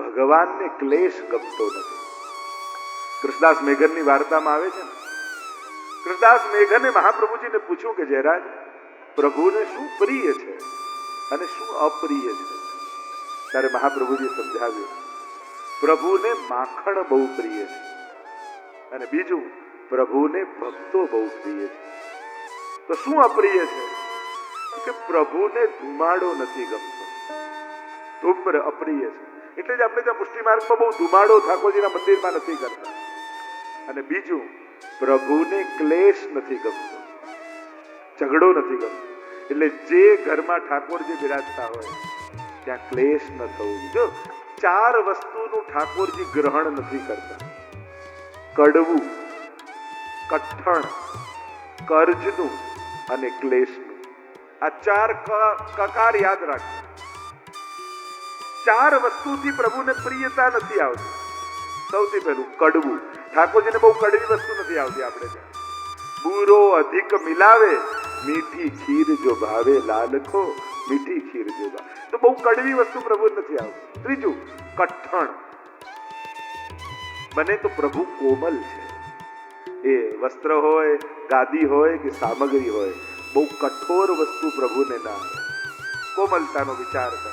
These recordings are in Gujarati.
ભગવાનને ક્લેશ ગમતો નથી. કૃષ્ણદાસ મેઘનની વાર્તામાં આવે છે ને, કૃષ્ણદાસ મેઘને મહાપ્રભુજીને પૂછ્યું કે જયરાજ, પ્રભુને શું પ્રિય છે અને શું અપ્રિય છે? ત્યારે મહાપ્રભુજી સમજાવ્યું, પ્રભુને માખણ બહુ પ્રિય છે અને બીજું પ્રભુને ભક્તો બહુ પ્રિય છે. તો શું અપ્રિય છે? કે પ્રભુને ધુમાડો નથી ગમતો, ધૂમ્ર અપ્રિય છે. એટલે જ આપણે ત્યાં પુષ્ટિ માર્ગમાં બહુ ધુમાડો ઠાકોરજીના મંદિરમાં નથી કરતા. અને બીજું, પ્રભુને ક્લેશ નથી ગમતો, ઝઘડો નથી ગમતો. એટલે જે ઘરમાં ઠાકોરજી બિરાજતા હોય ત્યાં ક્લેશ ન થવું. જો 4 વસ્તુનું ઠાકોરજી ગ્રહણ નથી કરતા: કડવું, કઠણ, કર્જનું અને ક્લેશનું. આ 4 કકાર યાદ રાખો. 4 વસ્તુથી પ્રભુને પ્રિયતા નથી આવતી. સૌથી પહેલું કડવું. ઠાકોરજીને બહુ કડવી વસ્તુ નથી આવતી. આપણે ત્યાં બુરો અધિક મિલાવે, મીઠી ખીર જો ભાવે લાલખો, મીઠી ખીર જો ભાવે. તો બહુ કડવી વસ્તુ પ્રભુ નથી આવતી. ત્રીજું કઠણ. બને તો પ્રભુ કોમલ છે. એ વસ્ત્ર હોય, ગાદી હોય કે સામગ્રી હોય, બહુ કઠોર વસ્તુ પ્રભુને ના આવે. કોમલતાનો વિચાર કરો.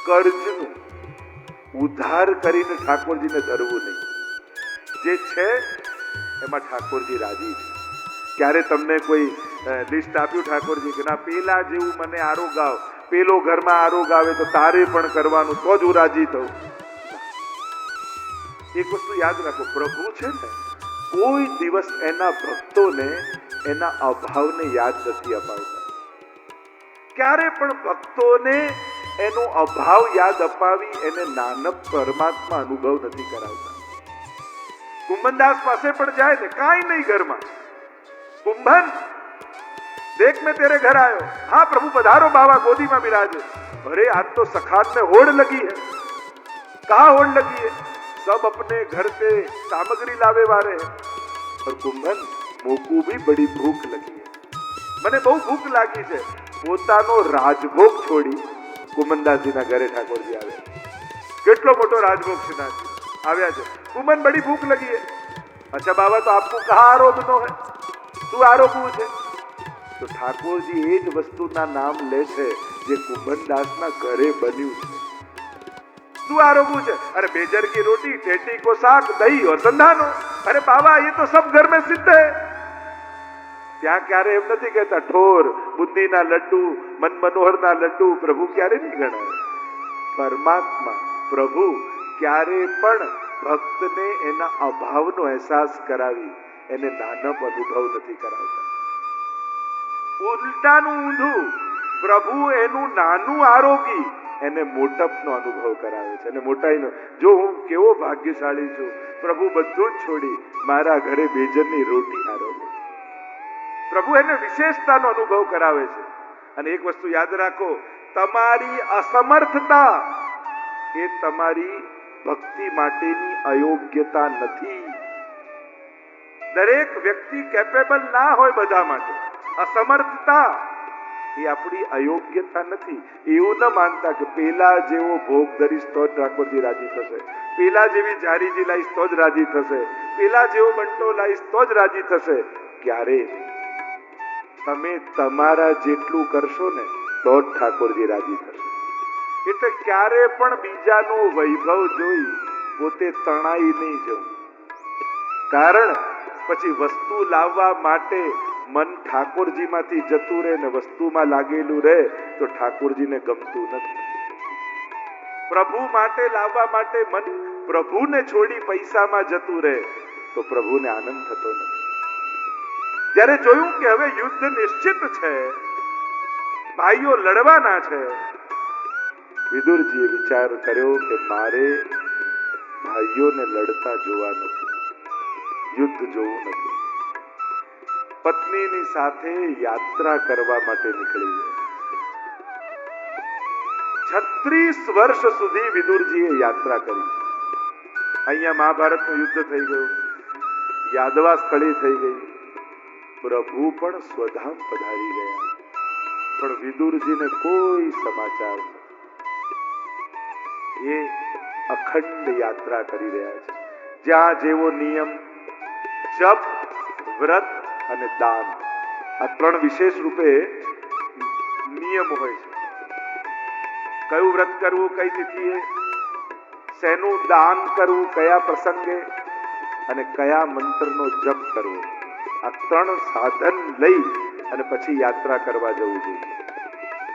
કર્જનું, ઉધાર કરીને ઠાકોરજીને ધરવું નહીં. જે છે એમાં ઠાકોરજી રાજી છે. ક્યારે તમને કોઈ લિસ્ટ આપ્યું ઠાકોરજી કે ના પેલા જેવું મને આરોગ આવ, પેલો ઘરમાં આરોગ આવે તો તારે પણ કરવાનું, તો જ હું રાજી થઉં. એક વસ્તુ યાદ રાખો, પ્રભુ છે ને કોઈ દિવસ એના ભક્તોને એના અભાવને યાદ નથી અપાવતા. ક્યારે પણ ભક્તોને એનો અભાવ યાદ અપાવી એને નાનક પરમાત્મા અનુભવ નથી કરાવતા. કુંભનદાસ પાસે પણ જાય ને, કાંઈ નહીં ઘરમાં, कुंभन देख मैं तेरे घर आयो, हाँ प्रभु पधारो बाबा गोदी में विराजे। अरे आज तो सखात में होड़ लगी है। कहाँ होड़ लगी है? सब अपने घर से सामग्री लावे वाले हैं। और कुंभन मोकू भी बड़ी भूख लगी है, મને બહુ ભૂખ લાગી છે. પોતાનો રાજભોગ છોડી કુંભનદાસજીના ઘરે ઠાકોરજી આવે. કેટલો મોટો રાજભોગ છે આવ્યા છે. कुंभन बड़ी भूख लगी है। अच्छा बाबा तो आपको कहाँ आरोगनो है? શું આરોગવું છે? તો ઠાકોરજી એ જ વસ્તુના નામ લે છે જે કુંભનદાસના ઘરે બન્યું છે. શું આરોગવું છે? અરે बेजर की रोटी, टेटी को साग, दही और संधानो. अरे बाबा ये तो सब घर में सिद्ध है. ત્યાં ક્યારે એમ નથી કહેતા ઠોર, બુદ્ધિના લડ્ડુ, મન મનોહરના લડ્ડુ પ્રભુ ક્યારે નહીં ગણાય. પરમાત્મા પ્રભુ ક્યારે પણ ભક્તને એના અભાવનો અહેસાસ કરાવી એને નાનપ અનુભવ નથી કરાવતા. ઉલટાનું ઊંધું, પ્રભુ એનું નાનું આરોગી એને મોટપનો અનુભવ કરાવે છે. અને મોટાઈનો જો હું કેવો ભાગ્યશાળી છું, પ્રભુ બધું જ છોડી મારા ઘરે બેજરની રોટી આરોગે. પ્રભુ એને વિશેષતાનો અનુભવ કરાવે છે. અને એક વસ્તુ યાદ રાખો, તમારી અસમર્થતા એ તમારી ભક્તિ માટેની અયોગ્યતા નથી. દરેક વ્યક્તિ કેપેબલ ના હોય બધા માટે. અસમર્થતા એ આપણી અયોગ્યતા નથી. એવું ન માનતા કે પેલા જેવો ભોગ ધરીશ તો જ ઠાકોરજી રાજી થશે, પેલા જેવી જારીજી લાવીશ તો જ રાજી થશે, પેલા જેવો બંટો લાવીશ તો જ રાજી થશે. ક્યારે તમે તમારા જેટલું કરશો ને તો જ ઠાકોરજી રાજી થશે. એટલે ક્યારે પણ બીજાનો વૈભવ જોઈ પોતે તણાઈ નહીં જવું. કારણ પછી વસ્તુ લાવવા માટે મન ઠાકોરજીમાંથી જતું રહે ને વસ્તુમાં લાગેલું રહે તો ઠાકોરજીને ગમતું નથી. પ્રભુ માટે લાવવા માટે મન પ્રભુને છોડી પૈસામાં જતું રહે તો પ્રભુને આનંદ થતો નથી. જ્યારે જોયું કે હવે યુદ્ધ નિશ્ચિત છે, ભાઈઓ લડવાના છે, વિદુરજીએ વિચાર કર્યો કે મારે ભાઈઓને લડતા જોવા નથી, યુદ્ધ જોવું નથી. પત્નીની સાથે યાત્રા કરવા માટે નીકળી ગયા. 36 વર્ષ સુધી વિદુરજીએ યાત્રા કરી. અહીંયા મહાભારતનું યુદ્ધ થઈ ગયું, યાદવા સ્થળી થઈ ગઈ, પ્રભુ પણ સ્વધામ પધારી ગયા, પણ વિદુરજીને કોઈ સમાચાર નથી. એ અખંડ યાત્રા કરી રહ્યા છે, જ્યાં જેવો નિયમ જપ, વ્રત અને દાન, આ ત્રણ વિશેષ રૂપે નિયમ હોય છે. કયું વ્રત કરવું કઈ તિથિએ, શેનું દાન કરવું કયા પ્રસંગે અને કયા મંત્રનો જપ કરવો, આ ત્રણ સાધન લઈ અને પછી યાત્રા કરવા જવું જોઈએ,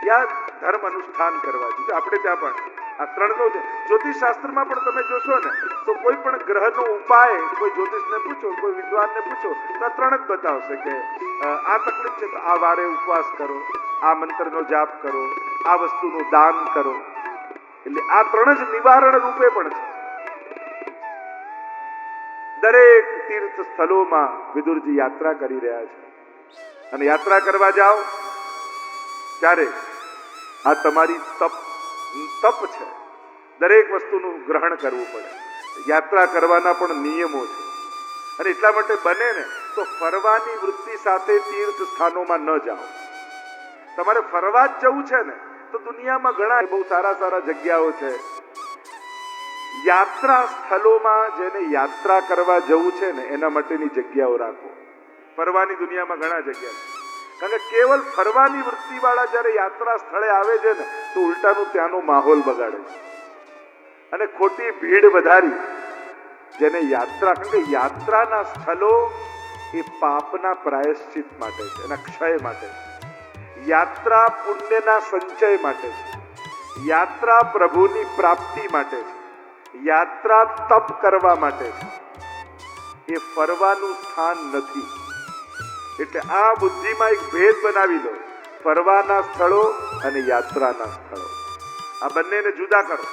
ત્યાં ધર્મ અનુષ્ઠાન કરવા જોઈએ. આપણે ત્યાં પણ આ ત્રણનો જ્યોતિષ શાસ્ત્રમાં પણ તમે જોશો ને તો કોઈ પણ ગ્રહનો ઉપાય કોઈ જ્યોતિષને પૂછો, કોઈ વિદ્વાનને પૂછો તો આ ત્રણ જ બતાવશે કે આ તકલીફ છે તો આ વારે ઉપવાસ કરો, આ મંત્રનો જાપ કરો, આ વસ્તુનું દાન કરો. એટલે આ ત્રણ જ નિવારણ રૂપે પણ છે. દરેક તીર્થ સ્થળોમાં વિદુરજી યાત્રા કરી રહ્યા છે, અને યાત્રા કરવા જાઓ ત્યારે આ તમારી તપ છે. દરેક વસ્તુનું ગ્રહણ કરવું પડે. યાત્રા કરવાના પણ નિયમો છે, અને એટલા માટે બને ને તો ફરવાની વૃત્તિ સાથે તીર્થ સ્થાનોમાં ન જાઓ. તમારે ફરવા જ જવું છે ને તો દુનિયામાં ઘણા બહુ સારા સારા જગ્યાઓ છે. યાત્રા સ્થળોમાં જેને યાત્રા કરવા જવું છે ને એના માટેની જગ્યાઓ રાખો. ફરવાની દુનિયામાં ઘણા જગ્યા છે, કારણ કે કેવલ ફરવાની વૃત્તિ વાળા જયારે યાત્રા સ્થળે આવે છે ને તો ઉલટાનું ત્યાંનો માહોલ બગાડે છે અને ખોટી ભીડ વધારી. જેને યાત્રા, કારણ કે યાત્રાના સ્થળો એ પાપના પ્રાયશ્ચિત માટે છે, એના ક્ષય માટે છે. યાત્રા પુણ્યના સંચય માટે છે. યાત્રા પ્રભુની પ્રાપ્તિ માટે છે. યાત્રા તપ કરવા માટે છે. એ ફરવાનું સ્થાન નથી. એટલે આ બુદ્ધિમાં એક ભેદ બનાવી લો, ફરવાના સ્થળો અને યાત્રાના સ્થળો, આ બંનેને જુદા કરો.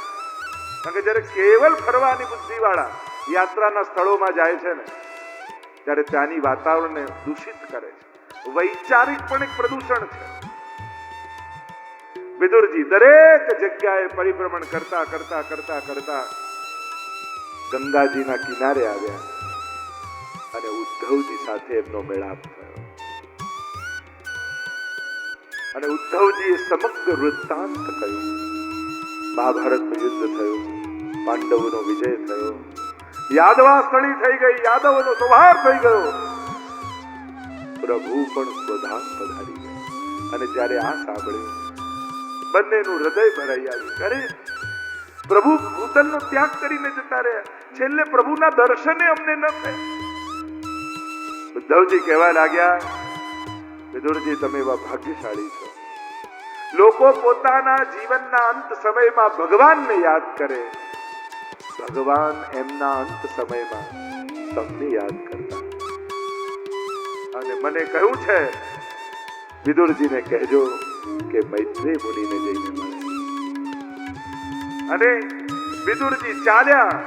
કારણ કે જયારે કેવલ ફરવાની બુદ્ધિ વાળા યાત્રાના સ્થળોમાં જાય છે ને ત્યારે ત્યાંની વાતાવરણને દૂષિત કરે છે. વૈચારિક પણ એક પ્રદૂષણ છે. વિદુરજી દરેક જગ્યાએ પરિભ્રમણ કરતા કરતા કરતા કરતા ગંગાજીના કિનારે આવ્યા અને ઉદ્ધવજી સાથે એમનો મેળાપ થયો. અને ઉદ્ધવજીએ સમગ્ર વૃત્તાંત કહ્યું. મહાભારતનું યુદ્ધ થયું, પાંડવોનો વિજય થયો, યાદવાસ્થળી થઈ ગઈ, યાદવોનો સંહાર થઈ ગયો, પ્રભુ પણ સ્વધામ પધારી ગયા. અને જ્યારે આ સાંભળ્યું બંનેનું હૃદય ભરાઈ આવ્યું. અરે પ્રભુ ભૂતલનો ત્યાગ કરીને જતા રહ્યા, છેલ્લે પ્રભુના દર્શને અમને ન થયા. ઉદ્ધવજી કહેવા લાગ્યા, વિદુરજી તમે એવા ભાગ્યશાળી છો. લોકો પોતાના જીવનના અંત સમયમાં ભગવાનને યાદ કરે, ભગવાન એમના અંત સમયમાં તમને યાદ કરતા. અને મને કહ્યું છે વિદુરજીને કહેજો કે મૈત્રેય મુનિને જઈને મળે. અને વિદુરજી ચાલ્યા.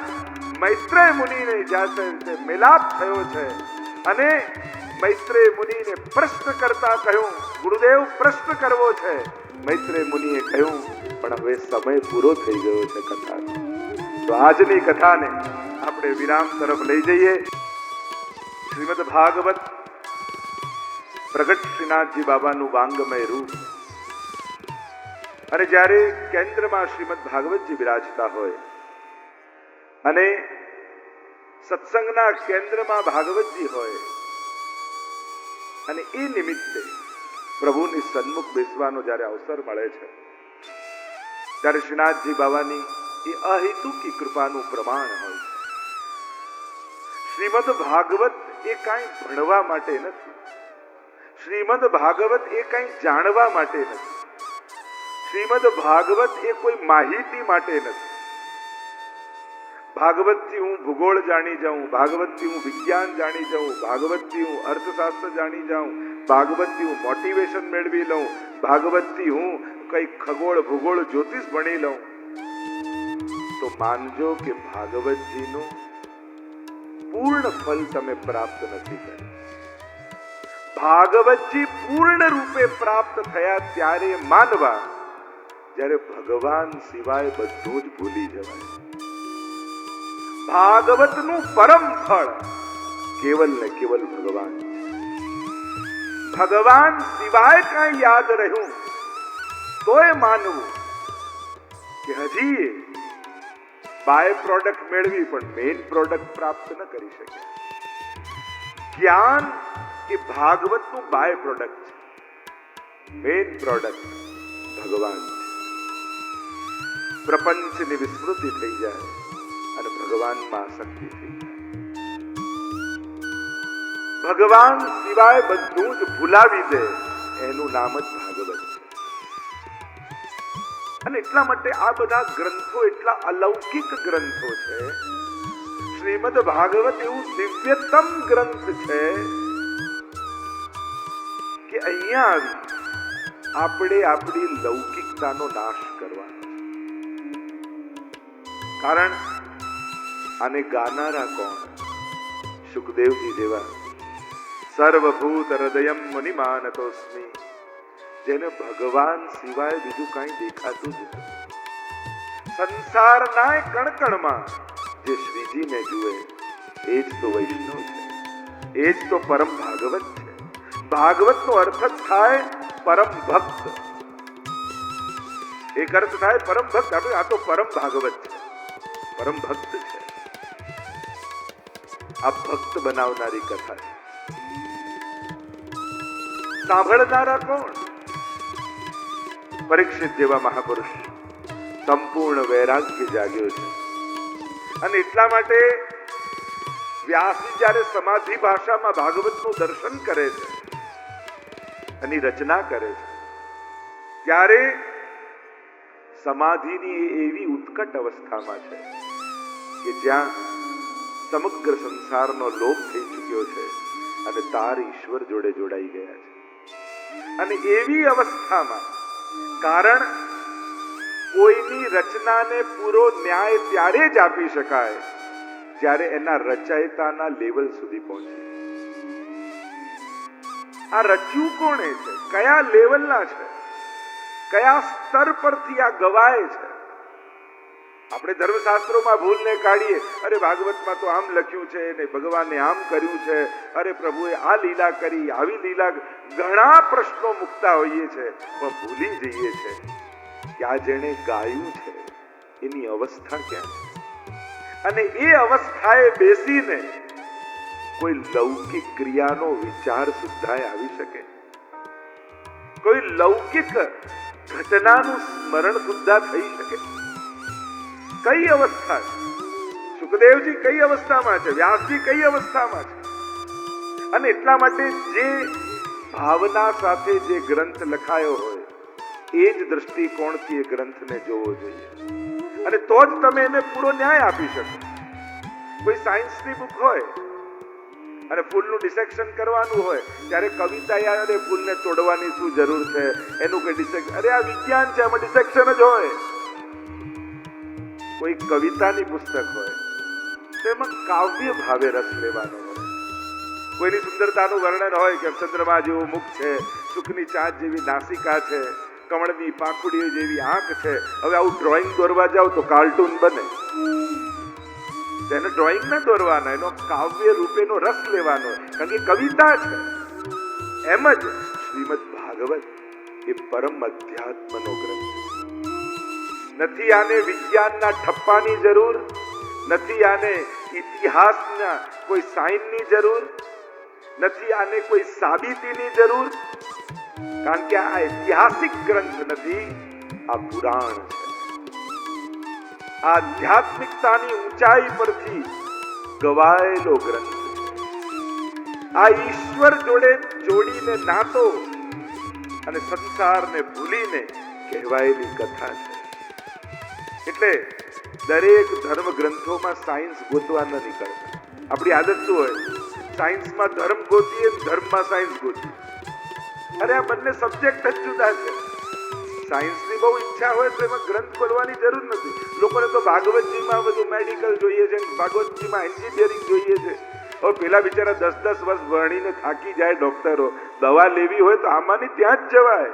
મૈત્રેય મુનિને જાતે મિલાપ થયો છે અને મૈત્રેય મુનિને પ્રશ્ન કરતા કહ્યું, ગુરુદેવ પ્રશ્ન કરવો છે. મૈત્રેય મુનિએ કહ્યું પણ હવે સમય પૂરો થઈ ગયો છે કથાનો. તો આજની કથાને આપણે વિરામ તરફ લઈ જઈએ. શ્રીમદ ભાગવત પ્રગટ શ્રીનાથજી બાબાનું વાંગમય રૂપ. અને જ્યારે કેન્દ્રમાં શ્રીમદ ભાગવતજી બિરાજતા હોય અને સત્સંગના કેન્દ્રમાં ભાગવતજી હોય અને એ નિમિત્તે પ્રભુની સન્મુખ બેસવાનો જ્યારે અવસર મળે છે ત્યારે શ્રીનાથજી બાબાની એ અહેતુકી કૃપાનું પ્રમાણ હોય છે. શ્રીમદ ભાગવત એ કાંઈ ભણવા માટે નથી, શ્રીમદ ભાગવત એ કાંઈ જાણવા માટે નથી, શ્રીમદ ભાગવત એ કોઈ માહિતી માટે નથી. ભાગવતથી હું ભૂગોળ જાણી જાઉં, ભાગવતથી હું વિજ્ઞાન જાણી જાઉં, ભાગવતથી હું અર્થશાસ્ત્ર જાણી જાઉં, ભાગવતથી હું મોટિવેશન મેળવી લઉં, ભાગવતથી હું કઈ ખગોળ ભૂગોળ જ્યોતિષ ભણી લઉં, તો માનજો કે ભાગવતજીનું પૂર્ણ ફલ તમે પ્રાપ્ત નથી કર્યું. ભાગવતજી પૂર્ણ રૂપે પ્રાપ્ત થયા ત્યારે માનવા જ્યારે ભગવાન સિવાય બધું જ ભૂલી જવાય. ભાગવતનું પરમ ફળ કેવલ ને કેવલ ભગવાન. ભગવાન સિવાય કાંઈ યાદ રહ્યું તોય માનવું કે હજી બાય પ્રોડક્ટ મેળવી પણ મેઇન પ્રોડક્ટ પ્રાપ્ત ન કરી શક્યા. જ્ઞાન એ ભાગવતનું બાય પ્રોડક્ટ છે, મેઇન પ્રોડક્ટ ભગવાન છે. પ્રપંચની વિસ્મૃતિ થઈ જાય અને ભગવાનમાં આસક્તિ થઈ જાય. ભગવાન સિવાય બધું જ ભૂલાવી દે એનું નામ જ ભાગવત છે. અને એટલા માટે આ બધા ગ્રંથો એટલા અલૌકિક ગ્રંથો છે. શ્રીમદ ભાગવત એવું દિવ્યતમ ગ્રંથ છે કે અહીંયા આવી આપણે આપણી લૌકિકતાનો નાશ કરવાનો છે. કારણ આને ગાનારા કોણ? સુખદેવજી જેવા સર્વભૂત હૃદયમ મુનિમાનતોસ્મી, જેને ભગવાન સિવાય બીજું કાંઈ દેખાતું જ નથી. સંસારના કણકણમાં જે શ્રીજીને જુએ એ જ તો વૈષ્ણવ છે, એ જ તો પરમ ભાગવત છે. ભાગવતનો અર્થ જ થાય પરમ ભક્ત. એક અર્થ થાય પરમ ભક્ત. આપણે આ તો પરમ ભાગવત છે, પરમ ભક્ત છે. આ ભક્ત બનાવનારી કથા છે. સાંભળનારા કોણ? પરીક્ષિત જેવા મહાપુરુષ. સંપૂર્ણ વૈરાગ્ય જાગ્યો છે. અને એટલા માટે વ્યાસજી જ્યારે સમાધિ ભાષામાં ભાગવતનું દર્શન કરે છે, એની રચના કરે છે, ત્યારે સમાધિની એવી ઉત્કટ અવસ્થામાં છે કે જ્યાં સમગ્ર સંસારનો લોપ થઈ ચૂક્યો છે અને તાર ઈશ્વર જોડે જોડાઈ ગયા છે. અને એવી અવસ્થામાં, કારણ કોઈની રચનાને પૂરો ન્યાય ત્યારે જ આપી શકાય જ્યારે એના રચયિતાના લેવલ સુધી પહોંચે. આ રચ્યું કોણે છે? કયા લેવલના છે? કયા સ્તર પરથી આ ગવાય છે? આપણે ધર્મશાસ્ત્રોમાં ભૂલને કાઢીએ, અરે ભાગવતમાં તો આમ લખ્યું છે ને ભગવાને આમ કર્યું છે, અરે પ્રભુએ આ લીલા કરી, આવી લીલા, ઘણા પ્રશ્નો મૂકતા હોઈએ છે, પણ ભૂલી જઈએ છે કે આ જેણે ગાયું છે એની અવસ્થા ક્યાં છે. અને એ અવસ્થાએ બેસીને કોઈ લૌકિક ક્રિયાનો વિચાર સુદ્ધા આવી શકે? કોઈ લૌકિક ઘટનાનું સ્મરણ સુદ્ધા થઈ શકે? કઈ અવસ્થા છે? સુખદેવજી કઈ અવસ્થામાં છે? વ્યાસજી કઈ અવસ્થામાં છે? અને એટલા માટે જે ભાવના સાથે જે ગ્રંથ લખાયો હોય એ જ દ્રષ્ટિકોણથી એ ગ્રંથને જોવો જોઈએ. અને તો જ તમે એને પૂરો ન્યાય આપી શકો. કોઈ સાયન્સની બુક હોય અને ફૂલનું ડિસેક્શન કરવાનું હોય ત્યારે કવિતા યાર ફૂલને તોડવાની શું જરૂર છે, એનું કઈ ડિસેક્શન, અરે આ વિજ્ઞાન છે, આમાં ડિસેક્શન જ હોય. કોઈ કવિતાની પુસ્તક હોય તેમાં કાવ્ય ભાવે રસ લેવાનો હોય. કોઈની સુંદરતાનું વર્ણન હોય કે ચંદ્રમા જેવું મુખ છે, સુખની ચાંદ જેવી નાસિકા છે, કમળની પાંખુડીઓ જેવી આંખ છે. હવે આવું ડ્રોઈંગ દોરવા જાવ તો કાર્ટૂન બને. તેને ડ્રોઈંગ ના દોરવાના, એનો કાવ્ય રૂપેનો રસ લેવાનો, કારણ કે કવિતા છે. એમ જ શ્રીમદ ભાગવત એ પરમ અધ્યાત્મનો ગ્રંથ. નથી આને વિજ્ઞાનના ઠપ્પાની જરૂર, નથી આને ઇતિહાસના કોઈ સાઇનની જરૂર, નથી આને કોઈ સાબિતીની જરૂર, કારણ કે આ ઐતિહાસિક ગ્રંથ નથી, આ પુરાણ છે. આ આધ્યાત્મિકતાની ઊંચાઈ પરથી ગવાયેલો ગ્રંથ છે. આ ઈશ્વર જોડે જોડીને નાતો અને સંસારને ભૂલીને કહેવાયેલી કથા છે. એટલે દરેક ધર્મ ગ્રંથોમાં સાયન્સ ગોતવા ન નીકળતા. આપણી આદત શું હોય? સાયન્સમાં ધર્મ ગોતીએ, ધર્મમાં સાયન્સ ગોતીએ. અરે આ બંને સબ્જેક્ટ જ જુદા છે. સાયન્સની બહુ ઈચ્છા હોય તો એમાં ગ્રંથ ખોલવાની જરૂર નથી. લોકોને તો ભાગવતજીમાં બધું મેડિકલ જોઈએ છે, ભાગવતજીમાં એન્જિનિયરિંગ જોઈએ છે. હવે પેલા બિચારા 10-10 વર્ષ ભણીને થાકી જાય ડોક્ટરો, દવા લેવી હોય તો આમાંની ત્યાં જ જવાય.